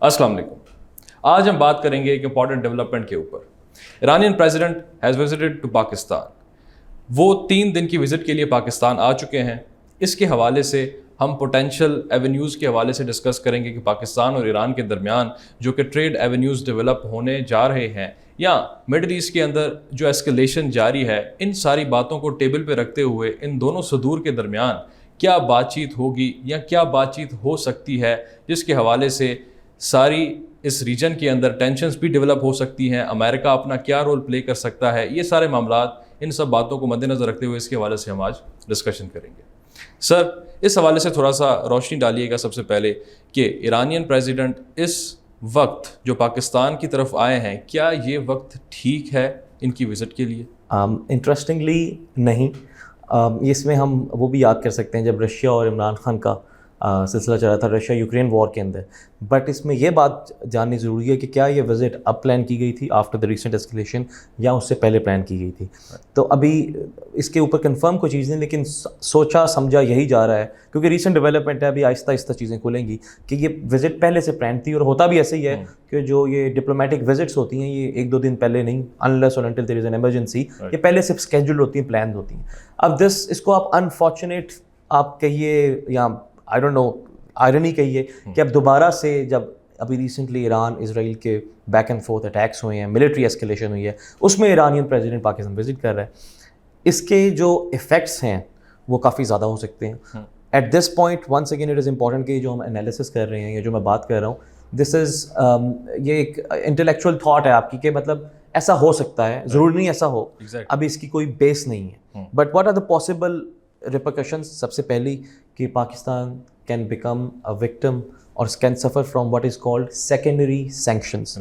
अस्सलाम वालेकुम। आज हम बात करेंगे एक इम्पॉर्टेंट डेवलपमेंट के ऊपर। Iranian president has visited to Pakistan. वो 3 दिन की विज़िट के लिए पाकिस्तान आ चुके हैं। इसके हवाले से हम पोटेंशियल एवेन्यूज़ के हवाले से डिस्कस करेंगे कि पाकिस्तान और ईरान के दरमियान जो कि ट्रेड एवेन्यूज़ डेवलप होने जा रहे हैं या मिडल ईस्ट के अंदर जो एस्केलेशन जारी है, इन सारी बातों को टेबल पे रखते हुए इन दोनों सदूर के दरमियान क्या बातचीत होगी या क्या बातचीत हो सकती है, जिसके हवाले से सारी इस रीजन के अंदर टेंशन्स भी डेवलप हो सकती हैं। अमेरिका अपना क्या रोल प्ले कर सकता है, ये सारे मामलात, इन सब बातों को मद्देनज़र रखते हुए इसके हवाले से हम आज डिस्कशन करेंगे। सर, इस हवाले से थोड़ा सा रोशनी डालिएगा सबसे पहले कि ईरानियन प्रेसिडेंट इस वक्त जो पाकिस्तान की तरफ आए हैं, क्या ये वक्त ठीक है इनकी विज़िट के लिए? इंटरेस्टिंगली नहीं। इसमें हम वो भी याद कर सकते हैं जब रशिया और इमरान खान का सिलसिला चल रहा था, रशिया यूक्रेन वॉर के अंदर। बट इसमें यह बात जाननी ज़रूरी है कि क्या ये विज़िट अब प्लान की गई थी आफ्टर द रीसेंट एस्केलेशन या उससे पहले प्लान की गई थी। तो अभी इसके ऊपर कंफर्म कोई चीज़ नहीं, लेकिन सोचा समझा यही जा रहा है क्योंकि रीसेंट डेवलपमेंट है। अभी आहिस्ता आहिस्ता चीज़ें खुलेंगी कि ये विज़िट पहले से प्लान थी। और होता भी ऐसे ही है कि जो ये डिप्लोमेटिक विजिट्स होती हैं ये 1-2 दिन पहले नहीं, अनलेस और until there is an emergency, ये पहले से स्केड्यूल्ड होती हैं, प्लान होती हैं। अब इसको आप अनफॉर्चुनेट आप कहिए या आई डोंट नो आयरनी कहिए कि अब दोबारा से जब अभी रिसेंटली ईरान इसराइल के बैक एंड फोर्थ अटैक्स हुए हैं, मिलिट्री एस्केलेशन हुई है, उसमें ईरानियन प्रेसिडेंट पाकिस्तान विजिट कर रहा है। इसके जो इफ़ेक्ट्स हैं वो काफ़ी ज़्यादा हो सकते हैं। At this point once again it is important कि जो हम एनालिसिस कर रहे हैं या जो मैं बात कर रहा हूँ, दिस इज़ ये एक इंटेलेक्चुअल थाट है आपकी कि मतलब ऐसा हो सकता है, ज़रूरी नहीं ऐसा हो। अभी इसकी कोई बेस नहीं है। But what are the possible repercussions? सबसे पहली कि Pakistan can become a victim और can suffer from what is called secondary sanctions.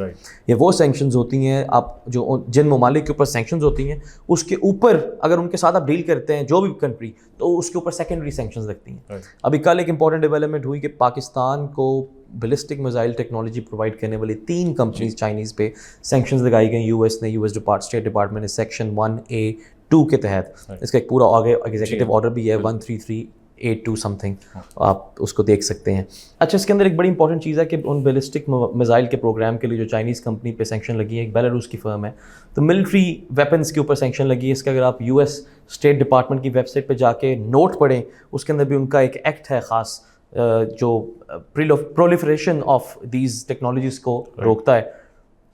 ये वो सैंक्शंस होती हैं आप जो जिन ममालिक के ऊपर सैंक्शंस होती हैं उसके ऊपर अगर उनके साथ आप डील करते हैं जो भी कंट्री, तो उसके ऊपर सेकेंडरी सैंक्शंस लगती हैं। अभी कल एक इंपॉर्टेंट डेवलपमेंट हुई कि पाकिस्तान को बैलिस्टिक मिसाइल टेक्नोलॉजी प्रोवाइड करने वाली 3 कंपनीज चाइनीज़ पे सैंक्शंस लगाई गई। यूएस स्टेट डिपार्टमेंट ने सेक्शन 1A2 के तहत, इसका एक पूरा आगे एग्जीक्यूटिव ऑर्डर भी है 13382 समथिंग, आप उसको देख सकते हैं। अच्छा, इसके अंदर एक बड़ी इंपॉर्टेंट चीज़ है कि उन बैलिस्टिक मिसाइल के प्रोग्राम के लिए जो चाइनीज़ कंपनी पे सैंक्शन लगी है, एक बेलारूस की फर्म है, तो मिलिट्री वेपन्स के ऊपर सैंक्शन लगी है। इसका अगर आप यूएस स्टेट डिपार्टमेंट की वेबसाइट पे जाके नोट पढ़ें, उसके अंदर भी उनका एक एक्ट है ख़ास जो प्रोलिफरेशन ऑफ दीज टेक्नोलॉजीज़ को रोकता है।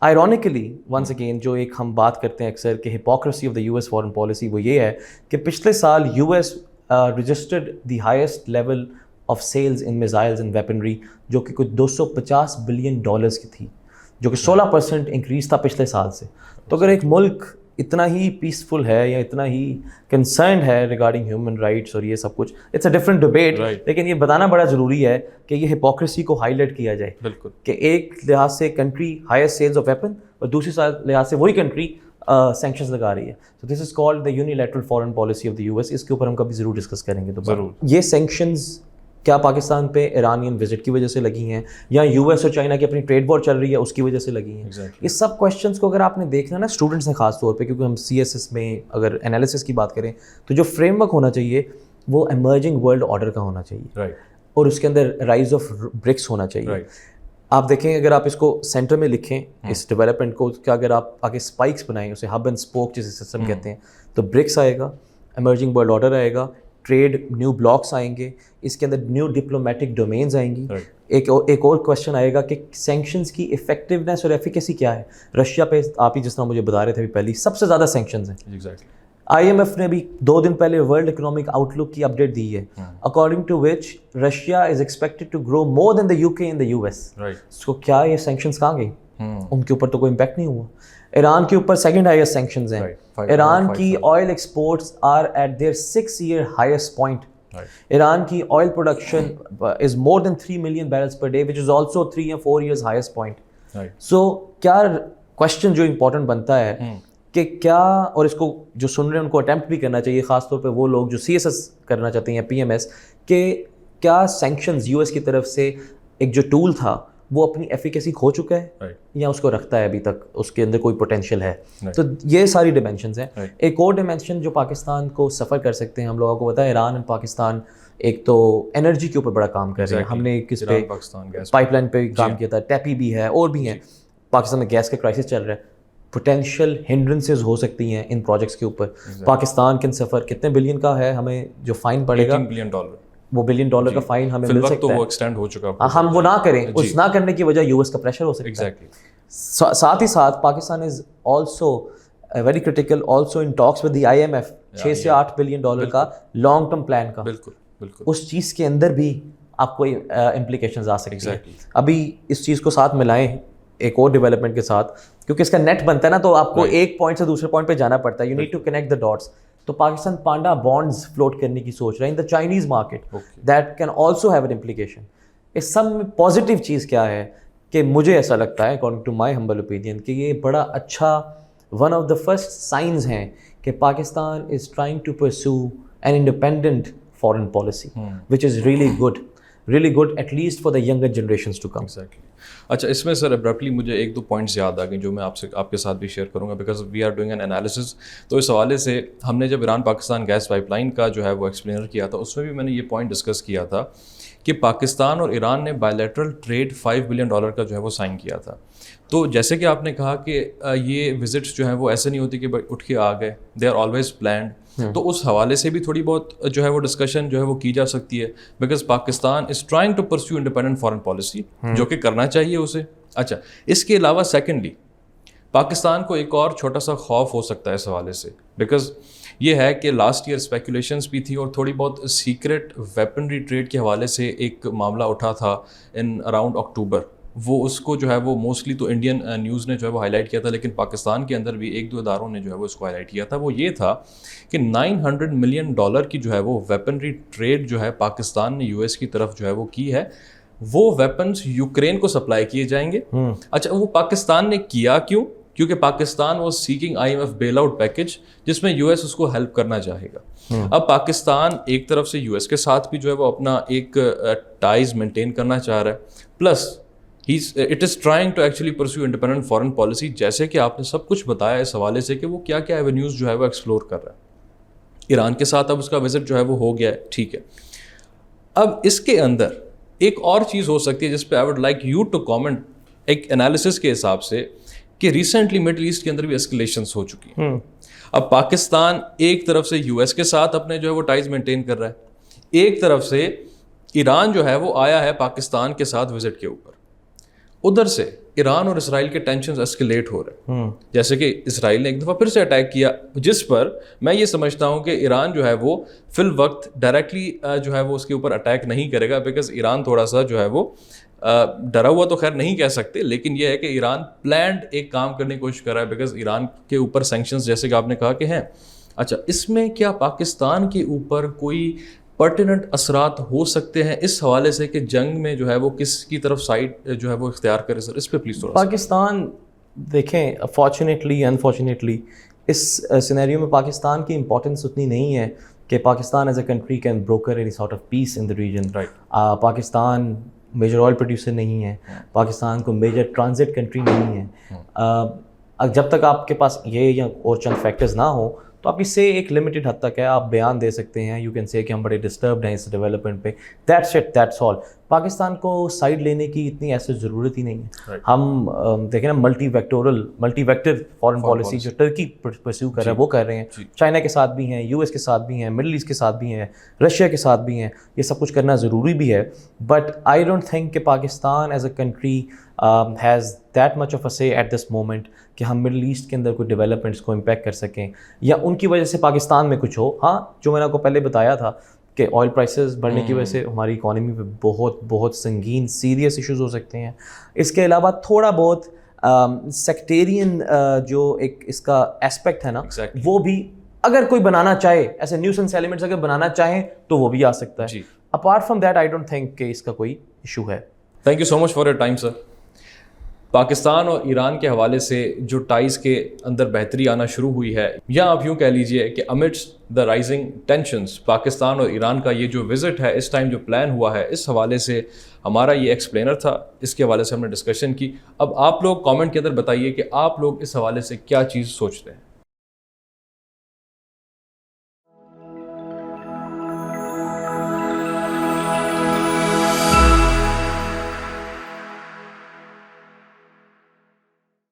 आयरॉनिकली वंस अगेन जो एक हम बात करते हैं अक्सर कि hypocrisy of the US foreign policy, वो ये है कि पिछले साल US registered the highest level of sales in missiles and weaponry, जो कि कुछ $250 बिलियन की थी, जो कि 16% इंक्रीज था पिछले साल से। तो अगर एक मुल्क इतना ही पीसफुल है या इतना ही कंसर्न है रिगार्डिंग ह्यूमन राइट्स और ये सब कुछ, इट्स अ डिफरेंट डिबेट, लेकिन ये बताना बड़ा ज़रूरी है कि ये हिपोक्रेसी को हाईलाइट किया जाए। बिल्कुल कि एक लिहाज से country highest sales of weapon और दूसरी लिहाज से वही कंट्री सैंक्शंस लगा रही है। तो this is called the unilateral foreign policy of the US. इसके ऊपर हम कभी ज़रूर डिस्कस करेंगे। तो ज़रूर ये सैंक्शंस क्या पाकिस्तान पे ईरानियन विजिट की वजह से लगी हैं या यूएस और चाइना की अपनी ट्रेड वॉर चल रही है उसकी वजह से लगी हैं? ये सब क्वेश्चंस को अगर आपने देखना ना स्टूडेंट्स ने खास तौर पे, क्योंकि हम सीएसएस में अगर एनालिसिस की बात करें तो जो फ्रेमवर्क होना चाहिए वो इमर्जिंग वर्ल्ड ऑर्डर का होना चाहिए और उसके अंदर राइज ऑफ ब्रिक्स होना चाहिए। आप देखें, अगर आप इसको सेंटर में लिखें इस डेवलपमेंट को, क्या अगर आप आगे स्पाइक्स बनाएं, उसे हब एंड स्पोक जिसे सिस्टम कहते हैं, तो ब्रिक्स आएगा, इमर्जिंग वर्ल्ड ऑर्डर आएगा, ट्रेड न्यू ब्लॉक्स आएंगे, इसके अंदर न्यू डिप्लोमेटिक डोमेन्स आएंगी। एक और क्वेश्चन आएगा कि सैंक्शंस की इफेक्टिवनेस और एफिकेसी क्या है। रशिया पे आप ही जिस तरह मुझे बता रहे थे अभी पहले, सबसे ज़्यादा सैंक्शंस हैं। IMF ने भी 2 दिन पहले वर्ल्ड इकोनॉमिक आउटलुक की अपडेट दी है, according to which Russia is expected to grow more than the UK in the US. So क्या ये सैंक्शंस कहाँ गई? उनके ऊपर तो कोई इम्पैक्ट नहीं हुआ। ईरान के ऊपर सेकंड हाईएस्ट सैंक्शंस हैं। ईरान की oil exports are at their 6-year highest point. Iran की oil production is more than 3 million barrels per day, which is also 3 या 4 years हाईएस्ट पॉइंट। सो क्या क्वेश्चन जो इंपॉर्टेंट बनता है कि क्या, और इसको जो सुन रहे हैं उनको अटैम्प्ट भी करना चाहिए, खासतौर पे वो लोग जो CSS करना चाहते हैं या PMS, कि क्या सैंक्शंस यूएस की तरफ से एक जो टूल था वो अपनी एफिकेसी खो चुका है या उसको रखता है अभी तक, उसके अंदर कोई पोटेंशियल है? तो ये सारी डिमेंशंस हैं। एक और डिमेंशन जो पाकिस्तान को सफ़र कर सकते हैं, हम लोगों को पता है ईरान एंड पाकिस्तान ایک تو انرجی کے اوپر بڑا کام کر رہے ہیں. ہم نے کس پہ پائپ لائن پہ کام کیا تھا, ٹیپی بھی ہے اور بھی ہیں. پاکستان میں گیس کا کرائسس چل رہا ہے, پوٹینشیل ہنڈرنسز ہو سکتی ہیں ان پروجیکٹس کے اوپر. پاکستان کن سفر کتنے بلین کا ہے, ہمیں جو فائن پڑے گا وہ $1 بلین کا فائن ہمیں مل سکتا ہے. وہ ایکسٹینڈ ہو چکا ہے, ہم وہ نہ کریں, اس نہ کرنے کی وجہ US کا پریشر ہو سکتا ہے. ساتھ ہی ساتھ Pakistan is also very critical also in talks with the IMF 6 سے $8 بلین کا لانگ ٹرم پلان کا. اس چیز کے اندر بھی آپ کو امپلیکیشنز آ سکتی ہیں. ابھی اس چیز کو ساتھ ملائیں ایک اور ڈیولپمنٹ کے ساتھ, کیونکہ اس کا نیٹ بنتا ہے نا, تو آپ کو ایک پوائنٹ سے دوسرے پوائنٹ پہ جانا پڑتا ہے. You need to connect the dots. تو پاکستان پانڈا بانڈز فلوٹ کرنے کی سوچ رہا ہے in the Chinese market, that can also have an implication. اس سب میں پازیٹیو چیز کیا ہے کہ مجھے ایسا لگتا ہے according to my humble opinion کہ یہ بڑا اچھا one of the first signs ہیں کہ Pakistan is trying to pursue an independent foreign policy which is really good at least for the younger generations to come. اچھا, اس میں سر ابرپٹلی مجھے 1-2 پوائنٹس یاد آ گئے جو میں آپ کے ساتھ بھی شیئر کروں گا, because we are doing an analysis. تو اس حوالے سے ہم نے جب Iran Pakistan gas pipeline کا جو ہے وہ ایکسپلینر کیا تھا, اس میں بھی میں نے یہ پوائنٹ ڈسکس کیا تھا کہ پاکستان اور ایران نے بائیلیٹرل ٹریڈ $5 بلین کا جو ہے وہ سائن کیا تھا. تو جیسے کہ آپ نے کہا کہ یہ وزٹس جو ہیں وہ ایسے نہیں ہوتی کہ اٹھ کے آ گئے, دے آر آلویز پلانڈ. تو اس حوالے سے بھی تھوڑی بہت جو ہے وہ ڈسکشن جو ہے وہ کی جا سکتی ہے, because Pakistan is trying to pursue independent foreign policy, جو کہ کرنا چاہیے اسے. اچھا, اس کے علاوہ سیکنڈلی پاکستان کو ایک اور چھوٹا سا خوف ہو سکتا ہے اس حوالے سے, بیکاز یہ ہے کہ لاسٹ ایئر اسپیکولیشنس بھی تھی اور تھوڑی بہت سیکرٹ ویپنری ٹریڈ کے حوالے سے ایک معاملہ اٹھا تھا ان اراؤنڈ اکتوبر. وہ اس کو جو ہے وہ موسٹلی تو انڈین نیوز نے جو ہے وہ ہائی لائٹ کیا تھا, لیکن پاکستان کے اندر بھی 1-2 اداروں نے جو ہے وہ اس کو ہائی لائٹ کیا تھا. وہ یہ تھا کہ $900 ملین کی جو ہے وہ ویپنری ٹریڈ جو ہے پاکستان نے US کی طرف جو ہے وہ کی ہے, وہ ویپنز یوکرین کو سپلائی کیے جائیں گے. اچھا, وہ پاکستان نے کیا کیوں؟ کیونکہ Pakistan was seeking IMF bail out package جس میں US اس کو ہیلپ کرنا چاہے گا. اب پاکستان ایک طرف سے US کے ساتھ بھی جو ہے وہ اپنا ایک ٹائز مینٹین کرنا چاہ رہا ہے, plus it is trying to actually pursue independent foreign policy, جیسے کہ آپ نے سب کچھ بتایا اس حوالے سے کہ وہ کیا کیا ایونیوز جو ہے وہ ایکسپلور کر رہا ہے. ایران کے ساتھ اب اس کا وزٹ جو ہے وہ ہو گیا ہے, ٹھیک ہے. اب اس کے اندر ایک اور چیز ہو سکتی ہے جس پہ I would like you to comment, ایک انالیسس کے حساب سے, کہ ریسنٹلی مڈل ایسٹ کے اندر بھی اسکلیشنس ہو چکی ہیں. اب پاکستان ایک طرف سے US کے ساتھ اپنے جو ہے وہ ٹائز مینٹین کر رہا ہے, ایک طرف سے ایران جو ہے وہ آیا ہے پاکستان کے ساتھ وزٹ کے اوپر. ادھر سے ایران اور اسرائیل کے ٹینشنز اسکلیٹ ہو رہے ہیں, جیسے کہ اسرائیل نے ایک دفعہ پھر سے اٹیک کیا, جس پر میں یہ سمجھتا ہوں کہ ایران جو ہے وہ فی الوقت ڈائریکٹلی جو ہے وہ اس کے اوپر اٹیک نہیں کرے گا, بیکاز ایران تھوڑا سا جو ہے وہ ڈرا ہوا تو خیر نہیں کہہ سکتے, لیکن یہ ہے کہ ایران پلانڈ ایک کام کرنے کی کوشش کر رہا ہے, بیکاز ایران کے اوپر سینکشنز جیسے کہ آپ نے کہا کہ ہیں. اچھا, اس میں کیا پاکستان کے اوپر کوئی پرٹیننٹ اثرات ہو سکتے ہیں اس حوالے سے کہ جنگ میں جو ہے وہ کس کی طرف سائڈ جو ہے وہ اختیار کرے؟ سر اس پہ پلیز تھوڑا. پاکستان دیکھیں, فارچونیٹلی انفارچونیٹلی اس سینیریو میں پاکستان کی امپورٹنس اتنی نہیں ہے کہ Pakistan as a country can broker any sort of peace in the region. Pakistan major oil producer نہیں ہے, پاکستان کو میجر ٹرانزٹ کنٹری نہیں ہے. جب تک آپ کے پاس یہ یا اور چند فیکٹرز نہ ہوں تو آپ اس سے ایک لمیٹڈ حد تک ہے آپ بیان دے سکتے ہیں, یو کین سے کہ ہم بڑے ڈسٹربڈ ہیں اس ڈیولپمنٹ پہ, that's it, that's all. Pakistan کو سائڈ لینے کی اتنی ایسی ضرورت ہی نہیں ہے. ہم دیکھیں نا ملٹی ویکٹر فارن پالیسی جو ٹرکی پرسیو کر رہا ہے وہ کر رہے ہیں, چائنا کے ساتھ بھی ہیں, US کے ساتھ بھی ہیں, مڈل ایسٹ کے ساتھ بھی ہیں, رشیا کے ساتھ بھی ہیں. یہ سب کچھ کرنا ضروری بھی ہے, بٹ آئی ڈونٹ تھنک کہ Pakistan as a country has that much of a say at this moment کہ ہم مڈل ایسٹ کے اندر کوئی ڈیولپمنٹس کو امپیکٹ کر سکیں یا ان کی وجہ سے پاکستان میں کچھ ہو. ہاں, جو میں نے آپ کو پہلے بتایا تھا کہ آئل پرائسز بڑھنے کی وجہ سے ہماری اکانومی پہ بہت سنگین سیریس ایشوز ہو سکتے ہیں. اس کے علاوہ تھوڑا بہت سیکٹیرین جو ایک اس کا اسپیکٹ ہے نا, وہ بھی اگر کوئی بنانا چاہے, ایسے نیوسنس ایلیمنٹس اگر بنانا چاہیں تو وہ بھی آ سکتا ہے. Apart from that I don't think کہ اس کا کوئی ایشو ہے. Thank you so much for your time sir. Pakistan اور ایران کے حوالے سے جو ٹائز کے اندر بہتری آنا شروع ہوئی ہے, یا آپ یوں کہہ لیجئے کہ امڈسٹ دا رائزنگ ٹینشنز پاکستان اور ایران کا یہ جو وزٹ ہے اس ٹائم جو پلان ہوا ہے, اس حوالے سے ہمارا یہ ایکسپلینر تھا, اس کے حوالے سے ہم نے ڈسکشن کی. اب آپ لوگ کامنٹ کے اندر بتائیے کہ آپ لوگ اس حوالے سے کیا چیز سوچتے ہیں.